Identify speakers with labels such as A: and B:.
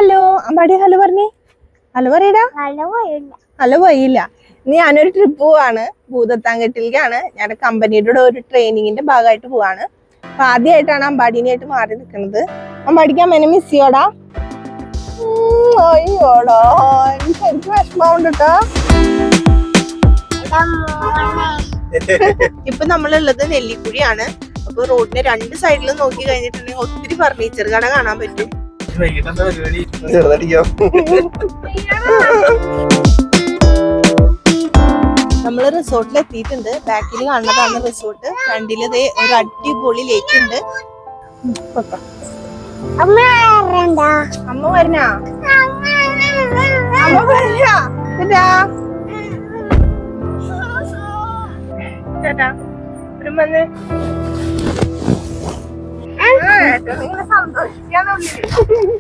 A: Hello Ambadi hello പറഞ്ഞേ. Hello പറയടാ. Hello പോയില്ല. ഇനി ഞാനൊരു ട്രിപ്പ് പോവാണ്. ഭൂതത്താൻകെട്ടിലേക്കാണ്. ഞാൻ കമ്പനിയുടെ ഒരു ട്രെയിനിങ്ങിന്റെ ഭാഗമായിട്ട് പോവാണ്. അപ്പൊ ആദ്യമായിട്ടാണ് അമ്പാടിനായിട്ട് മാറി നിൽക്കുന്നത്. അമ്പാടിക്ക് അമ്മേനെ മിസ് ചെയ്യോടാ. അയ്യോടാ ശരിക്കും വിഷമാവുണ്ട് കേട്ടോ. ഇപ്പൊ നമ്മളുള്ളത് നെല്ലിക്കുഴിയാണ്. അപ്പൊ റോഡിന്റെ രണ്ട് സൈഡിലും നോക്കി കഴിഞ്ഞിട്ടുണ്ടെങ്കിൽ ഒത്തിരി ഫർണിച്ചർ കട കാണാൻ പറ്റും. നമ്മള് റിസോർട്ടിൽ എത്തിയിട്ടുണ്ട്. ബാക്കിൽ കാണുന്നതാണ് റിസോർട്ട്. ഫ്രണ്ടില് ഒരു അടിപൊളി ലേക്ക് ഉണ്ട്. അമ്മ വരണ സന്തോഷിക്കാന്നുള്ളിൽ